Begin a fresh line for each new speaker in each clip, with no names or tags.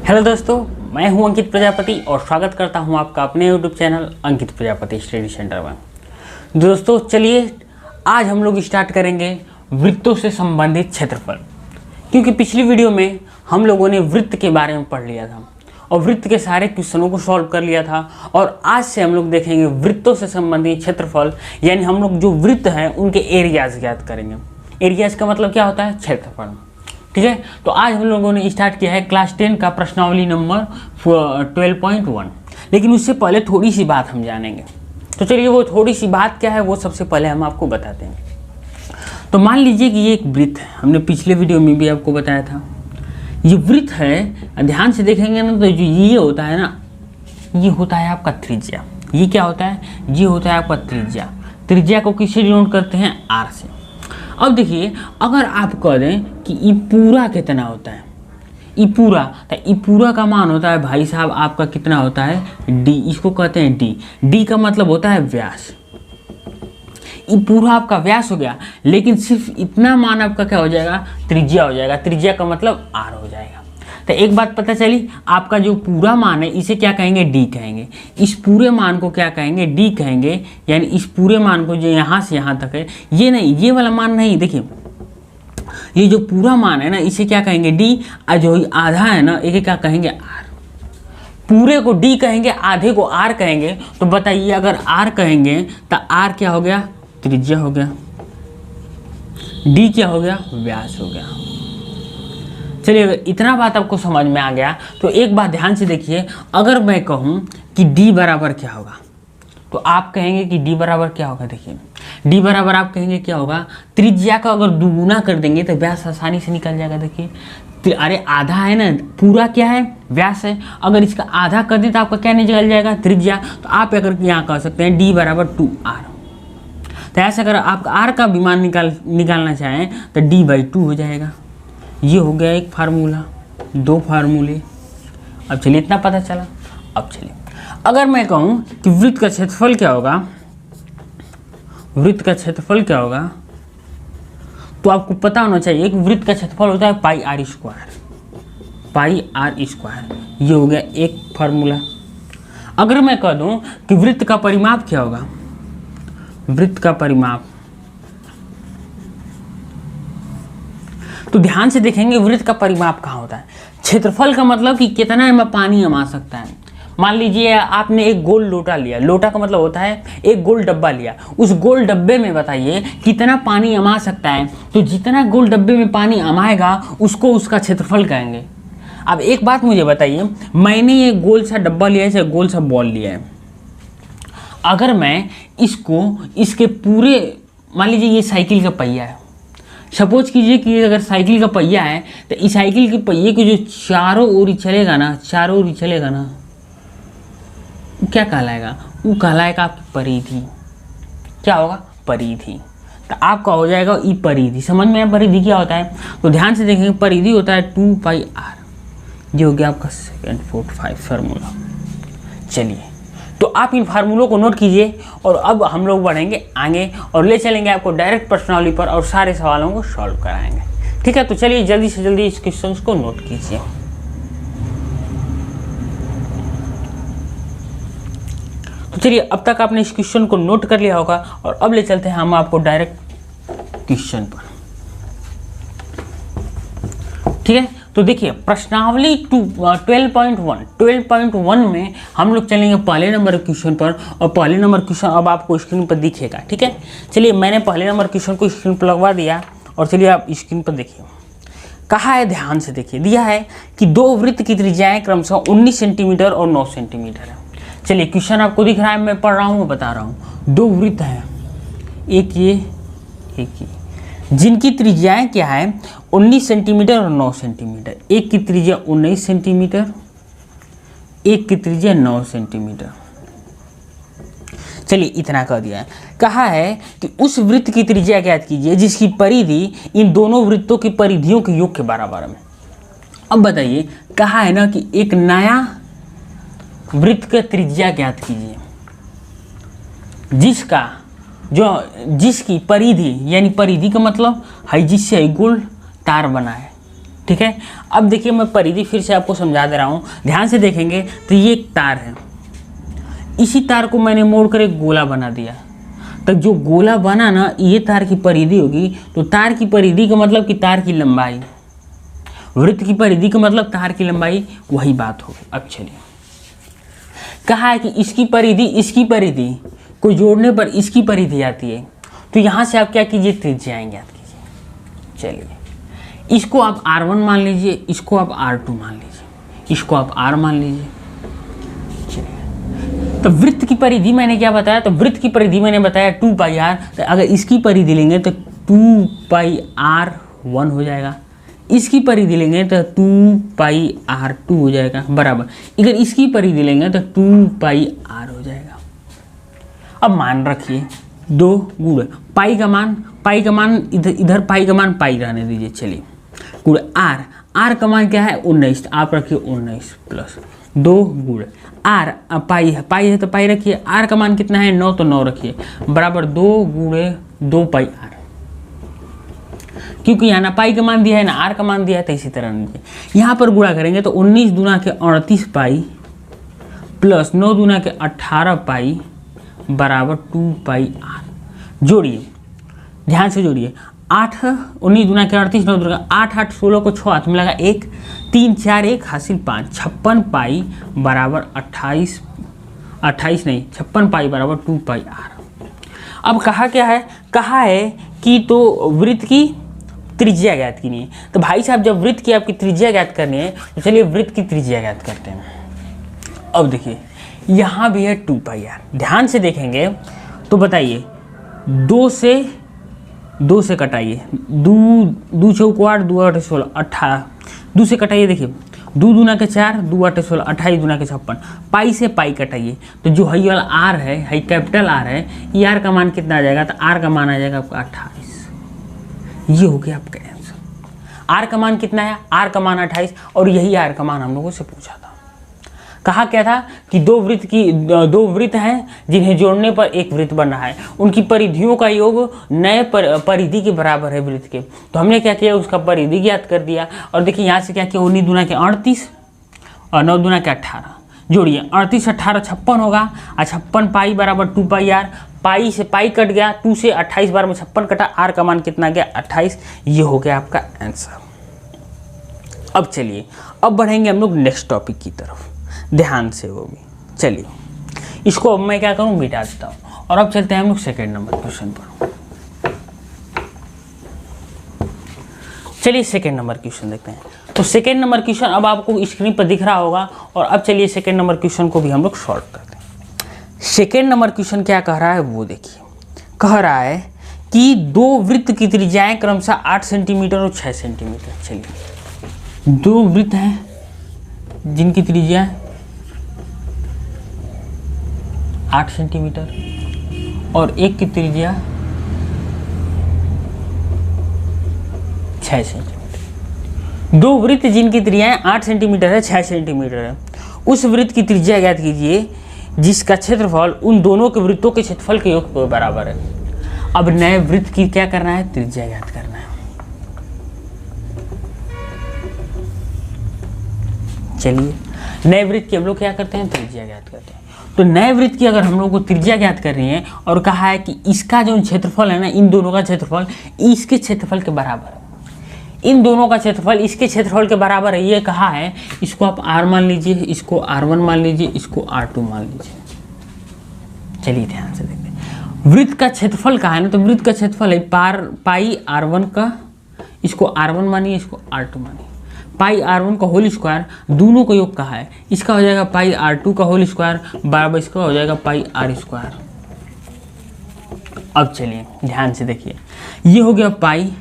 Hello दोस्तों, मैं हूं अंकित प्रजापति और स्वागत करता हूं आपका अपने यूट्यूब चैनल अंकित प्रजापति स्टडी सेंटर में। दोस्तों चलिए आज हम लोग स्टार्ट करेंगे वृत्तों से संबंधित क्षेत्रफल, क्योंकि पिछली वीडियो में हम लोगों ने वृत्त के बारे में पढ़ लिया था और वृत्त के सारे क्वेश्चनों को सॉल्व कर लिया था। और आज से हम लोग देखेंगे वृत्तों से संबंधित क्षेत्रफल, यानी हम लोग जो वृत्त हैं उनके एरियाज ज्ञात करेंगे। एरियाज का मतलब क्या होता है? क्षेत्रफल। ठीक है, तो आज हम लोगों ने स्टार्ट किया है क्लास 10 का प्रश्नावली नंबर 12.1। लेकिन उससे पहले थोड़ी सी बात हम जानेंगे, तो चलिए वो थोड़ी सी बात क्या है वो सबसे पहले हम आपको बताते हैं। तो मान लीजिए कि ये एक वृत्त है, हमने पिछले वीडियो में भी आपको बताया था। ये वृत्त है, ध्यान से देखेंगे ना तो जो ये होता है ना, ये होता है आपका त्रिज्या। ये क्या होता है? ये होता है आपका त्रिज्या। त्रिज्या को किससे डिनोट करते हैं? आर से। अब देखिए, अगर आप कह दें कि ई पूरा कितना होता है, ई पूरा, तो ई पूरा का मान होता है भाई साहब आपका कितना होता है? डी। इसको कहते हैं डी। डी का मतलब होता है व्यास। ई पूरा आपका व्यास हो गया, लेकिन सिर्फ इतना मान आपका क्या हो जाएगा? त्रिज्या हो जाएगा। त्रिज्या का मतलब आर हो जाएगा। तो एक बात पता चली, आपका जो पूरा मान है इसे क्या कहेंगे? डी कहेंगे। इस पूरे मान को क्या कहेंगे? डी कहेंगे। यानी इस पूरे मान को जो यहाँ से यहाँ तक है, ये नहीं, ये वाला मान नहीं, देखिए ये जो पूरा मान है ना इसे क्या कहेंगे? डी। और जो आधा है ना इसे क्या कहेंगे? आर। पूरे को डी कहेंगे, आधे को आर कहेंगे। तो बताइए, अगर आर कहेंगे तो आर क्या हो गया? त्रिज्या हो गया। डी क्या हो गया? व्यास हो गया। चलिए, अगर इतना बात आपको समझ में आ गया तो एक बात ध्यान से देखिए। अगर मैं कहूँ कि d बराबर क्या होगा, तो आप कहेंगे कि d बराबर क्या होगा? देखिए, d बराबर आप कहेंगे क्या होगा? त्रिज्या का अगर दुगुना कर देंगे तो व्यास आसानी से निकल जाएगा। देखिए, अरे आधा है ना, पूरा क्या है? व्यास है। अगर इसका आधा कर दें तो आपका क्या निकल जाएगा? त्रिज्या। तो आप अगर यहाँ कह सकते हैं d बराबर 2r। तो ऐसा अगर आप r का विमान निकालना चाहें तो d/2 हो जाएगा। ये हो गया एक फार्मूला, दो फार्मूले। अब चलिए, इतना पता चला। अब चलिए, अगर मैं कहूँ कि वृत्त का क्षेत्रफल क्या होगा, वृत्त का क्षेत्रफल क्या होगा, तो आपको पता होना चाहिए कि वृत्त का क्षेत्रफल होता है pi R square. Pi R square, ये हो गया एक फार्मूला। अगर मैं कह दूँ कि वृत्त का परिमाप क्या होगा, वृत्त का परिमाप, तो ध्यान से देखेंगे वृत्त का परिमाप कहाँ होता है? क्षेत्रफल का मतलब कि कितना में पानी अमा सकता है। मान लीजिए आपने एक गोल लोटा लिया, लोटा का मतलब होता है एक गोल डब्बा लिया, उस गोल डब्बे में बताइए कितना पानी अमा सकता है। तो जितना गोल डब्बे में पानी अमाएगा उसको उसका क्षेत्रफल कहेंगे। अब एक बात मुझे बताइए, मैंने ये गोल सा डब्बा लिया है, चाहे गोल सा बॉल लिया है, अगर मैं इसको इसके पूरे, मान लीजिए ये साइकिल का पहिया है, सपोज कीजिए कि अगर साइकिल का पहिया है तो इस साइकिल के पहिए के जो चारों ओर चलेगा ना, चारों ओर चलेगा ना, वो क्या कहलाएगा? वो कहलाएगा आपकी परिधि। क्या होगा? परिधि। तो आपका हो जाएगा ई परिधि। समझ में आया परिधि क्या होता है? तो ध्यान से देखेंगे, परिधि होता है 2πr। ये हो गया आपका सेकेंड 4-5 फार्मूला। चलिए, तो आप इन फार्मूलों को नोट कीजिए और अब हम लोग बढ़ेंगे आगे और ले चलेंगे आपको डायरेक्ट प्रश्नावली पर और सारे सवालों को सॉल्व कराएंगे। ठीक है, तो चलिए जल्दी से जल्दी इस क्वेश्चन को नोट कीजिए। तो चलिए, अब तक आपने इस क्वेश्चन को नोट कर लिया होगा और अब ले चलते हैं हम आपको डायरेक्ट क्वेश्चन पर। ठीक है, तो देखिए प्रश्नावली 12.1 में हम लोग चलेंगे पहले नंबर क्वेश्चन पर और पहले नंबर क्वेश्चन अब आपको स्क्रीन पर दिखेगा। ठीक है, चलिए मैंने पहले नंबर क्वेश्चन को स्क्रीन पर लगवा दिया और चलिए आप स्क्रीन पर देखिए। कहा है, ध्यान से देखिए, दिया है कि दो वृत्त की त्रिज्याएं क्रमशः 19 सेंटीमीटर और 9 सेंटीमीटर है। चलिए, क्वेश्चन आपको दिख रहा है, मैं पढ़ रहा हूँ, मैं बता रहा हूँ। दो वृत्त हैं, एक ये एक ये, जिनकी त्रिज्याएं क्या है? 19 सेंटीमीटर और 9 सेंटीमीटर। एक की त्रिज्या 19 सेंटीमीटर, एक की त्रिज्या 9 सेंटीमीटर। चलिए, इतना कह दिया है। कहा है कि उस वृत्त की त्रिज्या ज्ञात कीजिए जिसकी परिधि इन दोनों वृत्तों की परिधियों के योग के बराबर है। अब बताइए, कहा है ना कि एक नया वृत्त का त्रिज्या ज्ञात कीजिए जिसकी परिधि, यानी परिधि का मतलब है जिससे गोल तार बना है, ठीक है। अब देखिए मैं परिधि फिर से आपको समझा दे रहा हूँ, ध्यान से देखेंगे तो ये एक तार है, इसी तार को मैंने मोड़कर एक गोला बना दिया। तो जो गोला बना ना, ये तार की परिधि होगी। तो तार की परिधि का मतलब कि तार की लंबाई, वृत्त की परिधि का मतलब तार की लंबाई, वही बात होगी। अब चलिए, कहा है कि इसकी परिधि को जोड़ने पर इसकी परिधि आती है। तो यहाँ से आप क्या कीजिए, त्रिज्याएं ज्ञात कीजिए। चलिए, इसको आप R1 मान लीजिए, इसको आप R2 मान लीजिए, इसको आप R मान लीजिए। चलिए, तो वृत्त की परिधि मैंने क्या बताया, तो वृत्त की परिधि मैंने बताया 2πr। तो अगर इसकी परिधि लेंगे तो 2πr1 हो जाएगा, इसकी परिधि लेंगे तो 2πr2 हो जाएगा, बराबर इधर इसकी परिधि लेंगे तो 2πr हो जाएगा। अब मान रखिए 2 गुण पाई का मान इधर पाई का मान पाई रहने दीजिए। चलिए, गुण आर का मान क्या है 19, आप रखिए 19 प्लस 2 गुण आर, पाई है तो पाई रखिए, आर का मान कितना है 9, तो 9 रखिए, बराबर 2 गुणे 2πr। क्योंकि यहाँ ना पाई का मान दिया है ना आर का मान दिया है, तो इसी तरह नीचे यहाँ पर गुणा करेंगे तो 19 दूना के 38 पाई प्लस 9 दूना के 18 पाई बराबर 2πr। जोड़िए, ध्यान से जोड़िए, 19 दूना के 38, 9 दूना 8 8 16 को 6 हाथ में लगा 1 3 4 1 हासिल 5, 56 पाई बराबर 28 नहीं 56 पाई बराबर 2πr। अब कहा क्या है, कहा है कि तो वृत्त की त्रिज्या ज्ञात करनी है। तो भाई साहब, जब वृत्त की आपकी त्रिज्या ज्ञात करनी है तो चलिए वृत्त की त्रिज्या ज्ञात करते हैं। अब देखिए, यहाँ भी है 2πr, ध्यान से देखेंगे तो बताइए, 2 से कटाइए, 2 चौको 8, 2 8 16 18, 2 से कटाइए, देखिए 2 दूना के 4, 2 8 16 28 दूना के 56, पाई से पाई कटाइए, तो जो हई वाला आर है, हई कैपिटल आर है, ये आर का मान कितना आ जाएगा, तो आर का मान आ जाएगा आपका 28। ये हो गया आपका आंसर। आर का मान कितना है, आर का मान 28, और यही आर का मान हम लोगों से पूछा था। कहा क्या था कि दो वृत्त हैं जिन्हें जोड़ने पर एक वृत्त बन रहा है, उनकी परिधियों का योग नए परिधि के बराबर है वृत्त के। तो हमने क्या किया, उसका परिधि ज्ञात कर दिया। और देखिए यहाँ से क्या किया, 19 दूना के 38 और 9 दूना के 18, जोड़िए 38 18 56 होगा, और 56 पाई बराबर 2πr, पाई से पाई कट गया, 2 से 28 बार में 56 कटा, आर का मान कितना गया 28। ये हो गया आपका आंसर। अब चलिए, अब बढ़ेंगे हम लोग नेक्स्ट टॉपिक की तरफ, ध्यान से वो भी। चलिए, इसको अब मैं क्या करूँ, मिटा देता हूँ, और अब चलते हैं हम लोग सेकेंड नंबर क्वेश्चन पर। चलिए सेकेंड नंबर क्वेश्चन देखते हैं। तो सेकेंड नंबर क्वेश्चन अब आपको स्क्रीन पर दिख रहा होगा, और अब चलिए सेकेंड नंबर क्वेश्चन को भी हम लोग सॉल्व करते हैं। सेकेंड नंबर क्वेश्चन क्या कह रहा है वो देखिए, कह रहा है कि दो वृत्त की त्रिज्याएं क्रमशः 8 सेंटीमीटर और 6 सेंटीमीटर। चलिए, दो वृत्त हैं जिनकी त्रिज्या 8 सेंटीमीटर और एक की त्रिज्या 6 सेंटीमीटर। दो वृत्त जिनकी त्रिज्याएं 8 सेंटीमीटर है, 6 सेंटीमीटर है, उस वृत्त की त्रिज्या ज्ञात कीजिए जिसका क्षेत्रफल उन दोनों के वृत्तों के क्षेत्रफल के योग के बराबर है। अब नए वृत्त की क्या करना है, त्रिज्या ज्ञात करना है। चलिए, नए वृत्त की हम लोग क्या करते हैं, त्रिज्या ज्ञात करते हैं। तो नए वृत्त की अगर हम लोग को त्रिज्या ज्ञात कर रही है, और कहा है कि इसका जो क्षेत्रफल है ना, इन दोनों का क्षेत्रफल इसके क्षेत्रफल के बराबर है, इन दोनों का क्षेत्रफल इसके क्षेत्रफल के बराबर है, ये कहा है। इसको आप r मान लीजिए, इसको r1 मान लीजिए, इसको r2 मान लीजिए। चलिए ध्यान से देखते हैं, वृत्त का क्षेत्रफल कहा है ना, तो वृत्त का क्षेत्रफल है पाई r1 का, इसको r1 मानिए, इसको r2 मानिए, पाई r1 का होल स्क्वायर, दोनों का योग कहा है, इसका हो जाएगा पाई r2 का होल स्क्वायर बराबर इसका हो जाएगा पाई r स्क्वायर। अब चलिए ध्यान से देखिए, ये हो गया पाई,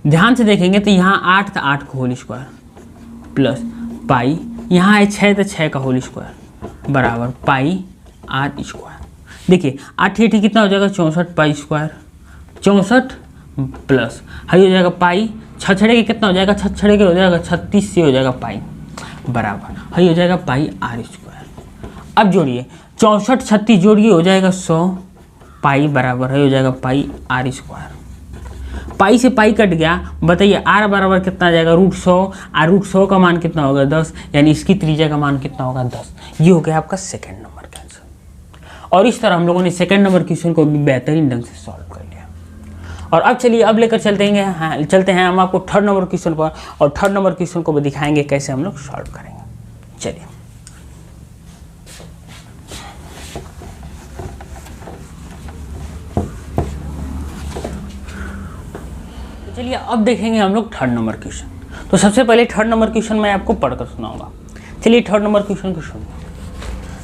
ध्यान से देखेंगे तो यहाँ 8 था, 8 का होल स्क्वायर प्लस पाई, यहाँ है 6 तो 6 का होल स्क्वायर बराबर पाई r स्क्वायर। देखिए 8 8 कितना हो जाएगा 64 पाई स्क्वायर, 64 प्लस हाई हो जाएगा पाई, 6 छड़े के कितना हो जाएगा, 6 छड़े के हो जाएगा 36 से हो जाएगा पाई बराबर हाई हो जाएगा पाई r स्क्वायर। अब जोड़िए 64 36 जोड़िए हो जाएगा 100 पाई बराबर है हो जाएगा पाई r स्क्वायर। पाई से पाई कट गया, बताइए r बराबर कितना आ जाएगा √100, और √100 का मान कितना होगा 10, यानी इसकी त्रिज्या का मान कितना होगा 10। ये हो गया आपका सेकंड नंबर का आंसर। और इस तरह हम लोगों ने सेकंड नंबर क्वेश्चन को भी बेहतरीन ढंग से सॉल्व कर लिया। और अब चलिए अब लेकर चलते हैं हम आपको थर्ड नंबर क्वेश्चन पर, और थर्ड नंबर क्वेश्चन को भी दिखाएंगे कैसे हम लोग सॉल्व करेंगे। चलिए चलिए अब देखेंगे हम लोग थर्ड नंबर क्वेश्चन। तो सबसे पहले थर्ड नंबर क्वेश्चन मैं आपको पढ़कर सुनाऊंगा। चलिए थर्ड नंबर क्वेश्चन को सुनिए।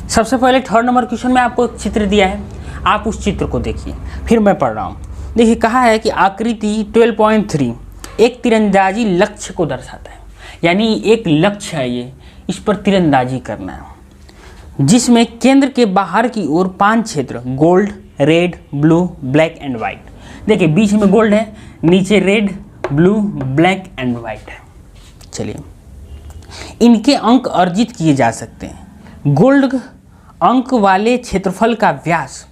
सबसे पहले थर्ड नंबर क्वेश्चन में आपको एक चित्र दिया है, आप उस चित्र को देखिए, फिर मैं पढ़ रहा हूँ। देखिए कहा है कि आकृति 12.3 एक तीरंदाजी लक्ष्य को दर्शाता है, यानी एक लक्ष्य है ये, इस पर तीरंदाजी करना है, जिसमें केंद्र के बाहर की ओर 5 क्षेत्र gold, red, blue, black and white. देखिए बीच में गोल्ड है, नीचे red, blue, black and white है। चलिए इनके अंक अर्जित किए जा सकते हैं। गोल्ड अंक वाले क्षेत्रफल का व्यास,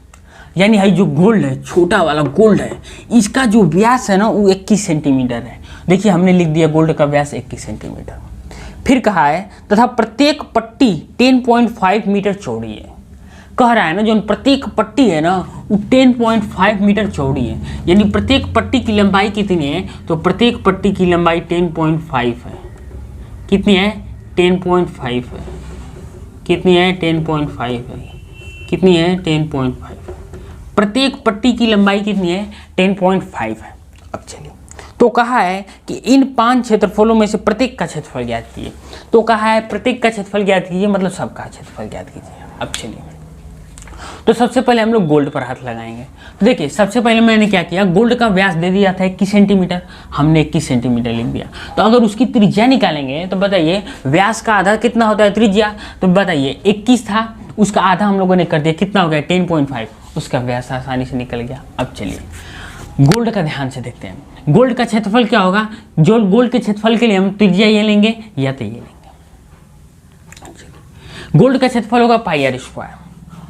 यानी है जो गोल्ड है, छोटा वाला गोल्ड है, इसका जो व्यास है ना वो 21 सेंटीमीटर है। देखिए हमने लिख दिया गोल्ड का व्यास 21 सेंटीमीटर। फिर कहा है तथा प्रत्येक पट्टी 10.5 मीटर चौड़ी है। कह रहा है ना जो प्रत्येक पट्टी है ना वो 10.5 मीटर चौड़ी है, यानी प्रत्येक पट्टी की लंबाई कितनी है, तो प्रत्येक पट्टी की लंबाई 10.5 है। कितनी है 10.5 है। कितनी है 10.5 है। कितनी है 10.5। प्रत्येक पट्टी की लंबाई कितनी है 10.5 है। अब चलिए तो कहा है कि इन 5 क्षेत्रफलों में से प्रत्येक का क्षेत्रफल ज्ञात कीजिए। तो कहा है प्रत्येक का क्षेत्रफल ज्ञात कीजिए, मतलब सबका क्षेत्रफल ज्ञात कीजिए। अब चलिए तो सबसे पहले हम लोग गोल्ड पर हाथ लगाएंगे। तो देखिए सबसे पहले मैंने क्या किया, गोल्ड का व्यास दे दिया था 21 सेंटीमीटर, हमने 21 सेंटीमीटर लिख दिया। तो अगर उसकी त्रिज्या निकालेंगे तो बताइए व्यास का आधा कितना होता है त्रिज्या, तो बताइए 21 था, उसका आधा हम लोगों ने कर दिया, कितना हो गया 10.5, उसका व्यास आसानी से निकल गया। अब चलिए गोल्ड का ध्यान से देखते हैं। गोल्ड का क्षेत्रफल क्या होगा, जो गोल्ड के क्षेत्रफल के लिए हम त्रिज्या ये लेंगे या तो ये लेंगे। गोल्ड का क्षेत्रफल होगा πr²।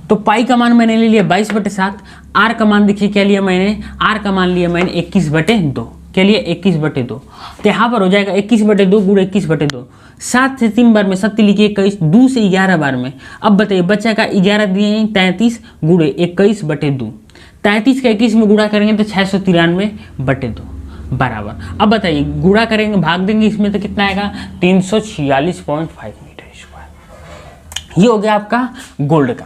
तो पाई का मान मैंने ले लिया 22/7, आर का मान देखिए क्या लिया मैंने, आर का मान लिया मैंने 21/2। क्या लिया 21/2। तो यहाँ पर हो जाएगा 21/2 गुणा 21/2। 7 से 3 बार में 7 लिखिए 21, 2 से 11 बार में। अब बताइए बच्चा का 11 दिए 33 गुणे 21/2। 33 का 21 में गुणा करेंगे तो 693/2 बराबर। अब बताइए गुणा करेंगे भाग देंगे इसमें तो कितना आएगा 346.5 मीटर स्क्वायर। ये हो गया आपका गोल्ड का।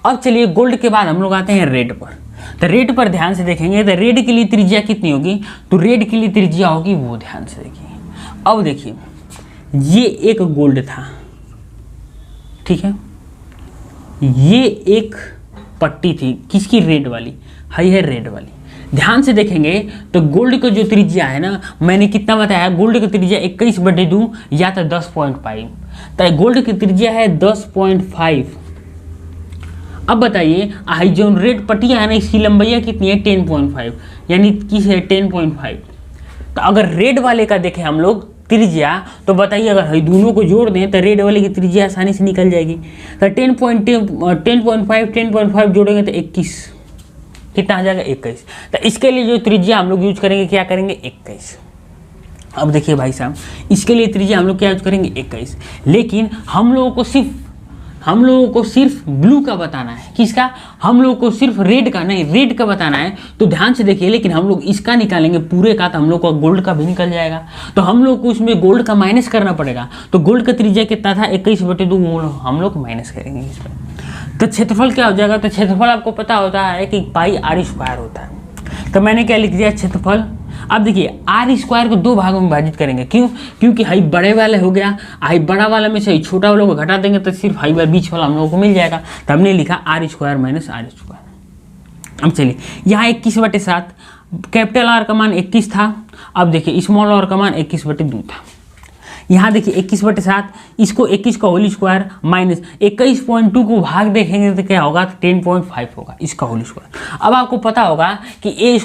अब चलिए गोल्ड के बाद हम लोग आते हैं रेड पर। तो रेड पर ध्यान से देखेंगे तो रेड के लिए त्रिज्या कितनी होगी, तो रेड के लिए त्रिज्या होगी वो ध्यान से देखिए। अब देखिए ये एक गोल्ड था, ठीक है, ये एक पट्टी थी किसकी, रेड वाली, है रेड वाली। ध्यान से देखेंगे तो गोल्ड का जो त्रिज्या है ना मैंने कितना बताया, गोल्ड की त्रिज्या 21/2 या तो 10.5, तो गोल्ड की त्रिज्या है 10.5। अब बताइए आई जो रेड पट्टियाँ है ना इसकी लंबाई कितनी है 10.5, यानी किस है 10.5। तो अगर रेड वाले का देखें हम लोग त्रिज्या, तो बताइए अगर दोनों को जोड़ दें तो रेड वाले की त्रिज्या आसानी से निकल जाएगी। तो 10.5 जोड़ेंगे तो 21, कितना आ जाएगा 21। तो इसके लिए जो त्रिज्या हम लोग यूज करेंगे क्या करेंगे 21। अब देखिए भाई साहब इसके लिए त्रिज्या हम लोग क्या यूज करेंगे 21, लेकिन हम लोगों को सिर्फ ब्लू का बताना है, किसका, हम लोगों को सिर्फ रेड का नहीं, रेड का बताना है। तो ध्यान से देखिए लेकिन हम लोग इसका निकालेंगे पूरे का तो हम लोग को गोल्ड का भी निकल जाएगा, तो हम लोग को उसमें गोल्ड का माइनस करना पड़ेगा। तो गोल्ड का त्रिज्या कितना था 21/2, हम लोग माइनस करेंगे इसमें। तो क्षेत्रफल क्या हो जाएगा, तो क्षेत्रफल आपको पता होता है कि πr² होता है। तो मैंने क्या लिख दिया क्षेत्रफल। अब देखिए r² को 2 भागों में विभाजित करेंगे, क्यों, क्योंकि हाई बड़े वाले हो गया, हाई बड़ा वाला में से छोटा वालों को घटा देंगे तो सिर्फ हाई बीच वाला हम लोगों को मिल जाएगा। तो हमने लिखा r² - r²। अब चलिए यहाँ 21/7, कैपिटल R का मान 21 था। अब देखिए स्मॉल r का मान 21/2 था। यहाँ देखिए 21/7, इसको 21 का होल स्क्वायर माइनस 21.2 को भाग देखेंगे तो क्या होगा 10.5 होगा इसका होल स्क्वायर। अब आपको पता होगा कि a² -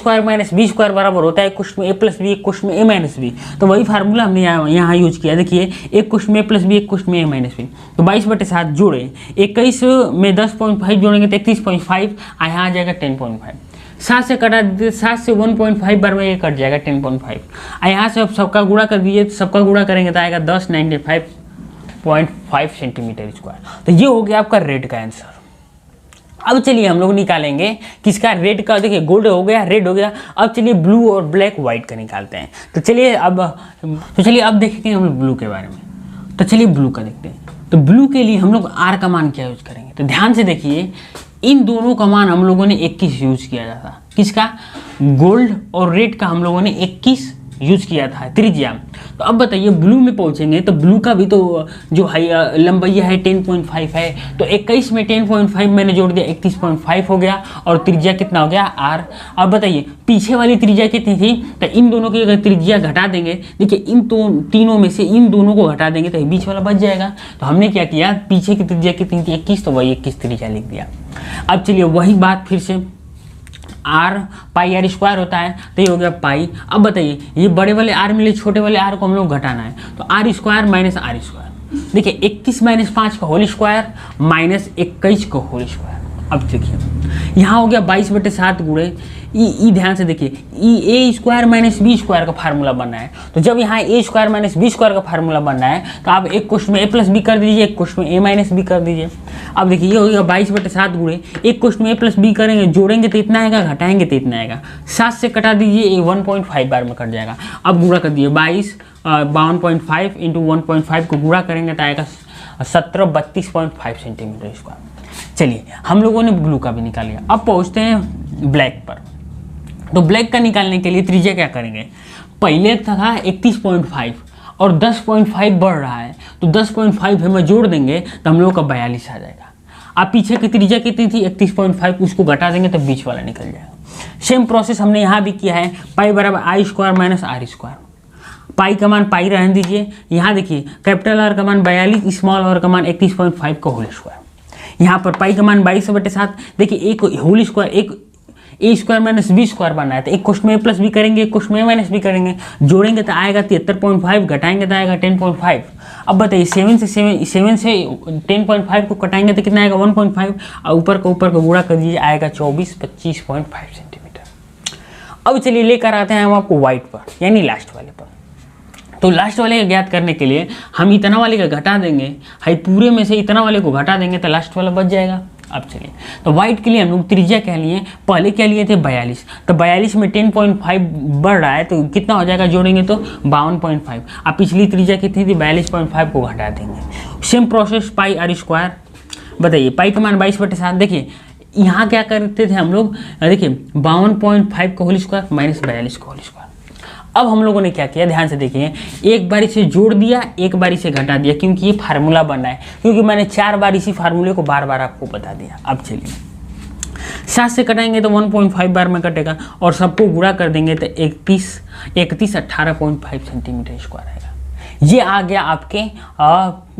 b² बराबर होता है कुछ में a + b कुछ में a - b। तो वही फार्मूला हमने यहाँ यूज किया। देखिए एक कुछ में a + b एक कुछ में a - b। तो 22/7 जोड़े 21 में 10.5 जोड़ेंगे तो 31.5, यहाँ आ जाएगा 10.5। 7 से कटा दीजिए, 7 से 1.5 बार में ये कट जाएगा 10.5। यहाँ से अब सबका गुणा कर दीजिए, तो सबका गुणा करेंगे तो आएगा 1095.5 सेंटीमीटर स्क्वायर। तो ये हो गया आपका रेड का आंसर। अब चलिए हम लोग निकालेंगे किसका, रेड का। देखिए गोल्ड हो गया, रेड हो गया। अब चलिए ब्लू और ब्लैक व्हाइट का निकालते हैं। तो चलिए अब देखेंगे हम लोग ब्लू के बारे में। तो चलिए ब्लू का देखते हैं। तो ब्लू के लिए हम लोग आर का मान क्या यूज करेंगे, तो ध्यान से देखिए, इन दोनों का मान हम लोगों ने 21 यूज किया था। किसका, गोल्ड और रेड का हम लोगों ने 21 यूज किया था त्रिज्या। तो अब बताइए ब्लू में पहुंचेंगे तो ब्लू का भी तो जो है लंबाई है 10.5 है। तो 21 में 10.5 मैंने जोड़ दिया, 31.5 हो गया। और त्रिज्या कितना हो गया, आर। अब बताइए पीछे वाली त्रिज्या कितनी थी, तो इन दोनों की अगर त्रिज्या घटा देंगे, देखिए इन तीनों में से इन दोनों को घटा देंगे तो बीच वाला बच जाएगा। तो हमने क्या किया, पीछे की त्रिज्या कितनी थी 21, तो वही 21 त्रिज्या लिख दिया। अब चलिए वही बात फिर से, आर पाई आर स्क्वायर होता है, तो ये हो गया पाई। अब बताइए ये बड़े वाले आर मिले, छोटे वाले आर को हम लोग घटाना है, तो R square minus R square. देखिए 21 माइनस 5 का होल स्क्वायर माइनस 21 का होल स्क्वायर। अब देखिए यहाँ हो गया 22/7 गुणे ई। ध्यान से देखिए, ए स्क्वायर माइनस बी स्क्वायर का फार्मूला बनना है। तो जब यहाँ ए स्क्वायर माइनस बी स्क्वायर का फार्मूला बनना है, तो आप एक क्वेश्चन में ए प्लस बी कर दीजिए, एक क्वेश्चन में ए माइनस बी कर दीजिए। अब देखिए ये हो गया 22/7 गुणे, एक क्वेश्चन में ए प्लस बी करेंगे, जोड़ेंगे तो इतना आएगा, घटाएंगे तो इतना आएगा। 7 से कटा दीजिए, ये 1.5 बार में कट जाएगा। अब गुणा कर दिए, 52.5 इंटू 1.5 को गुणा करेंगे तो आएगा 1732.5 सेंटीमीटर स्क्वायर। चलिए हम लोगों ने ब्लू का भी निकाल लिया। अब पहुँचते हैं ब्लैक पर। तो ब्लैक का निकालने के लिए त्रिज्या क्या करेंगे, पहले था 31.5 और 10.5 बढ़ रहा है, तो 10.5 हमें जोड़ देंगे तो हम लोग का 42 आ जाएगा। अब पीछे की त्रिज्या कितनी थी 31.5, उसको घटा देंगे तो बीच वाला निकल जाएगा। सेम प्रोसेस हमने यहाँ भी किया है, पाई बराबर आई स्क्वायर माइनस आर स्क्वायर। पाई का मान पाई रहने दीजिए। यहाँ देखिए कैपिटल आर का मान 42, स्मॉल आर का मान 31.5 का होल स्क्वायर। यहाँ पर पाई का मान 22/7। देखिए एक होल स्क्वायर, एक ए स्क्वायर माइनस बी स्क्वायर बनना है, तो एक क्वेश्चन में ए प्लस बी करेंगे, एक क्वेश्चन में ए माइनस बी करेंगे, जोड़ेंगे तो आएगा 73.5, घटाएंगे तो आएगा 10.5। अब बताइए 7 से 10.5 को कटाएंगे तो कितना आएगा 1.5, और ऊपर का गुणा कर दीजिए, आएगा 25.5 सेंटीमीटर। अब चलिए लेकर आते हैं हम आपको व्हाइट पर, यानी लास्ट वाले पर। तो लास्ट वाले का ज्ञात करने के लिए हम इतना वाले का घटा देंगे, हाई पूरे में से इतना वाले को घटा देंगे तो लास्ट वाला बच जाएगा। अब चलिए तो व्हाइट के लिए हम लोग त्रिज्या क्या लिए, पहले क्या लिए थे 42, तो 42 में 10.5 बढ़ रहा है तो कितना हो जाएगा, जोड़ेंगे तो 52.5। अब पिछली त्रिज्या कितनी थी 42.5 को घटा देंगे। Same process pi R square. बताइए पाई का मान 22/7। देखिए यहाँ क्या करते थे हम लोग, देखिए 52.5 का होल स्क्वायर माइनस 42 का होल स्क्वायर। अब हम लोगों ने क्या किया, ध्यान से देखिए, एक बारी से जोड़ दिया, एक बारी से घटा दिया, क्योंकि ये फार्मूला बना है, क्योंकि मैंने 4 बार इसी फार्मूले को बार बार आपको बता दिया। अब चलिए 7 से कटाएंगे तो 1.5 बार में कटेगा, और सबको गुणा कर देंगे तो 18.5 सेंटीमीटर स्क्वायर आएगा। ये आ गया आपके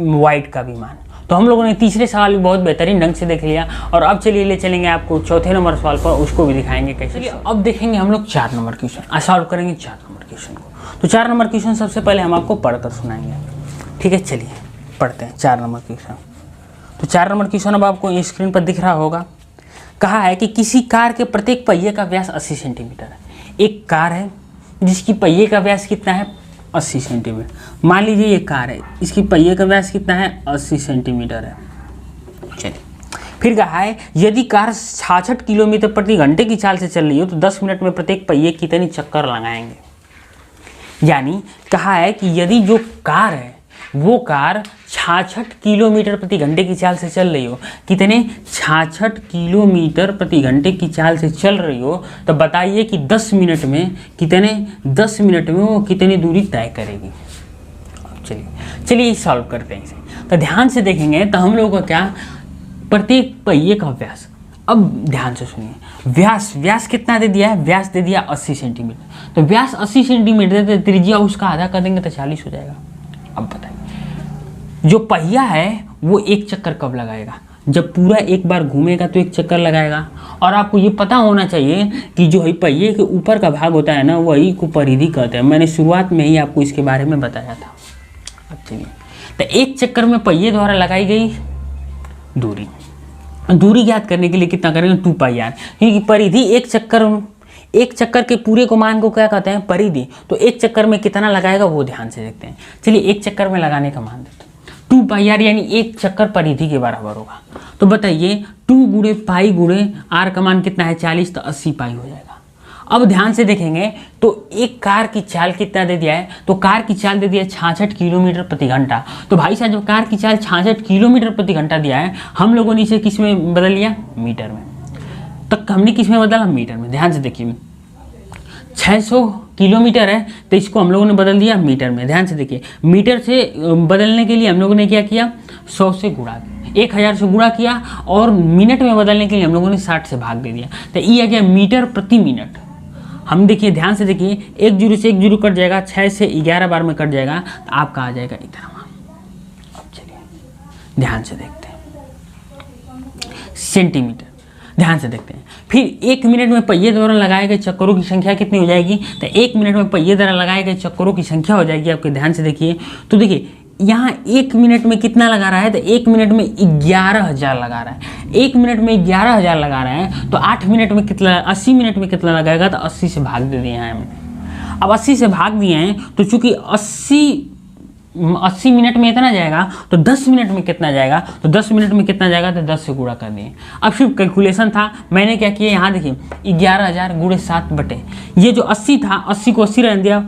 वाइट का भी मान। तो हम लोगों ने तीसरे सवाल भी बहुत बेहतरीन ढंग से देख लिया, और अब चलिए ले चलेंगे आपको चौथे नंबर सवाल पर, उसको भी दिखाएंगे कैसे। चलिए अब देखेंगे हम लोग 4 नंबर क्वेश्चन, सॉल्व करेंगे 4 नंबर क्वेश्चन को। तो 4 नंबर क्वेश्चन सबसे पहले हम आपको पढ़कर सुनाएंगे, ठीक है। चलिए पढ़ते हैं 4 नंबर क्वेश्चन। तो 4 नंबर क्वेश्चन अब आपको स्क्रीन पर दिख रहा होगा। कहा है कि किसी कार के प्रत्येक पहिए का व्यास 80 सेंटीमीटर है। एक कार है जिसकी पहिए का व्यास कितना है 80 सेंटीमीटर। मान लीजिए ये कार है, इसकी पहिए का व्यास कितना है 80 सेंटीमीटर है। चलिए फिर कहा है यदि कार 66 किलोमीटर प्रति घंटे की चाल से चल रही हो तो 10 मिनट में प्रत्येक पहिए कितनी चक्कर लगाएंगे। यानी कहा है कि यदि जो कार है वो कार 66 किलोमीटर प्रति घंटे की चाल से चल रही हो, कितने 66 किलोमीटर प्रति घंटे की चाल से चल रही हो, तो बताइए कि 10 मिनट में वो कितनी दूरी तय करेगी। चलिए सॉल्व करते हैं इसे। तो ध्यान से देखेंगे तो हम लोगों का क्या, प्रत्येक पहिए का व्यास। अब ध्यान से सुनिए, व्यास कितना दे दिया है, व्यास दे दिया 80 सेंटीमीटर। तो व्यास 80 सेंटीमीटर, तो त्रिज्या उसका आधा कर देंगे तो 40 हो जाएगा। अब बताइए जो पहिया है वो एक चक्कर कब लगाएगा, जब पूरा एक बार घूमेगा तो एक चक्कर लगाएगा। और आपको ये पता होना चाहिए कि जो है पहिए के ऊपर का भाग होता है ना, वही को परिधि कहते हैं। मैंने शुरुआत में ही आपको इसके बारे में बताया था। अब चलिए तो एक चक्कर में पहिए द्वारा लगाई गई दूरी, दूरी ज्ञात करने के लिए कितना करेंगे 2 पाई आर, क्योंकि परिधि एक चक्कर के पूरे को मान को क्या कहते हैं परिधि, तो एक चक्कर में कितना लगाएगा वो ध्यान से देखते हैं। चलिए एक चक्कर में लगाने का मान देते हैं 2 पाई आर, यानी एक चक्कर परिधि के बराबर होगा। तो बताइए 2 गुणे पाई गुणे आर का मान कितना है 40, तो 80 पाई हो जाएगा। अब ध्यान से देखेंगे तो एक कार की चाल कितना दे दिया है, तो कार की चाल दे दिया है 66 किलोमीटर प्रति घंटा। तो भाई साहब जब कार की चाल 66 किलोमीटर प्रति घंटा दिया है, हम लोगों ने इसे किस में बदल लिया, मीटर में। तक हमने किस में बदला, मीटर में। ध्यान से देखिए 600 किलोमीटर है तो इसको हम लोगों ने बदल दिया मीटर में। ध्यान से देखिए मीटर से बदलने के लिए हम लोगों ने क्या किया, 100 से गुणा, 1000 से गुणा किया, और मिनट में बदलने के लिए हम लोगों ने 60 से भाग दे दिया। तो ये आ गया मीटर प्रति मिनट। हम देखिए ध्यान से देखिए 1 जीरो से 1 जीरो कट जाएगा, 6 से 11 बार में कट जाएगा, तो आपका आ जाएगा इतना मान। अब चलिए ध्यान से देखते हैं सेंटीमीटर। ध्यान से देखते हैं फिर 1 मिनट में पहिए द्वारा लगाए गए चक्करों की संख्या कितनी हो जाएगी, तो 1 मिनट में पहिए द्वारा लगाए गए चक्करों की संख्या हो जाएगी आपके। ध्यान से देखिए तो देखिए यहाँ 1 मिनट में कितना लगा रहा है, तो 1 मिनट में 11,000 लगा रहा है। 1 मिनट में 11,000 लगा रहा है, तो 8 मिनट में कितना, 80 मिनट में कितना लगाएगा, तो 80 से भाग दे दिए हैं हमने। अब 80 से भाग दिए हैं, तो चूंकि 80 मिनट में इतना जाएगा, तो 10 मिनट में कितना जाएगा, तो 10 मिनट में कितना जाएगा, तो 10 से गुणा कर दिए। अब सिर्फ कैलकुलेशन था, मैंने क्या किया, यहाँ देखिए 11,000 गुणे 7 बटे, ये जो 80 था 80 को 80 रहने दिया,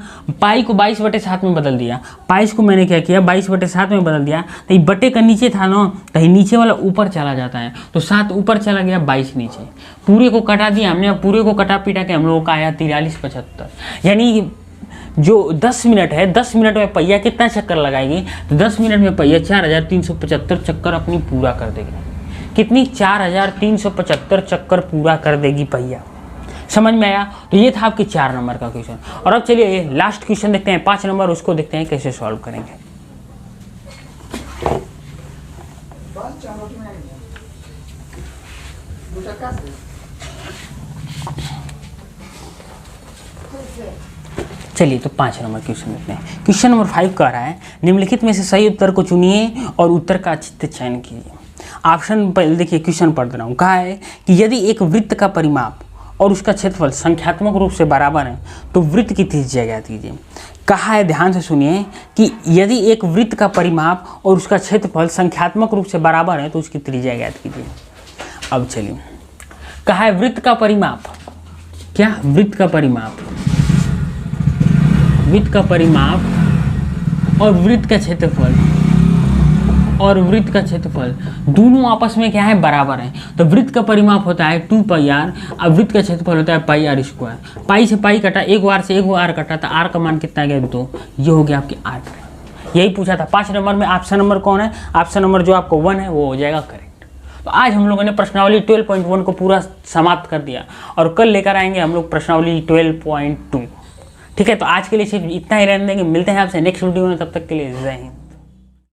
पाई को 22/7 में बदल दिया। पाइस को मैंने क्या किया 22/7 में बदल दिया, तो ये बटे का नीचे था ना, तो नीचे वाला ऊपर चला जाता है, तो 7 ऊपर चला गया, 22 नीचे। पूरे को कटा दिया हमने, पूरे को कटा पीटा के हम लोगों का आया 4375। यानी जो 10 मिनट है, 10 मिनट में पहिया कितना चक्कर लगाएगी, तो 10 मिनट में पहिया 4375 चक्कर अपनी पूरा कर देगी। कितनी, 4375 चक्कर पूरा कर देगी पहिया। समझ में आया। तो ये था आपके 4 नंबर का क्वेश्चन। और अब चलिए लास्ट क्वेश्चन देखते हैं 5 नंबर, उसको देखते हैं कैसे सॉल्व करेंगे। चलिए तो 5 नंबर क्वेश्चन देखते हैं। क्वेश्चन नंबर 5 कह रहा है निम्नलिखित में से सही उत्तर को चुनिए और उत्तर का अच्छे से चयन कीजिए। ऑप्शन पहले देखिए, क्वेश्चन पढ़ रहा हूँ। कहा है कि यदि एक वृत्त का परिमाप और उसका क्षेत्रफल संख्यात्मक रूप से बराबर है तो वृत्त की त्रिज्या ज्ञात कीजिए। कहा है, ध्यान से सुनिए, कि यदि एक वृत्त का परिमाप और उसका क्षेत्रफल संख्यात्मक रूप से बराबर है तो उसकी त्रिज्या ज्ञात कीजिए। अब चलिए, कहा है वृत्त का परिमाप, क्या वृत्त का परिमाप, वृत्त का परिमाप और वृत्त का क्षेत्रफल, और वृत्त का क्षेत्रफल दोनों आपस में क्या है, बराबर है। तो वृत्त का परिमाप होता है 2 पाई आर, और वृत्त का क्षेत्रफल होता है पाई आर स्क्वायर। पाई से पाई कटा, एक आर से एक आर कटा, तो आर का मान कितना गया, 2। ये हो गया आपकी आर। यही पूछा था 5 नंबर में। ऑप्शन नंबर कौन है, ऑप्शन नंबर जो आपको 1 है वो हो जाएगा करेक्ट। तो आज हम लोगों ने प्रश्नावली 12.1 को पूरा समाप्त कर दिया, और कल लेकर आएंगे हम लोग प्रश्नावली 12.2। ठीक है, तो आज के लिए सिर्फ इतना ही रहने देंगे। मिलते हैं आपसे नेक्स्ट वीडियो में, तब तक के लिए जय हिंद।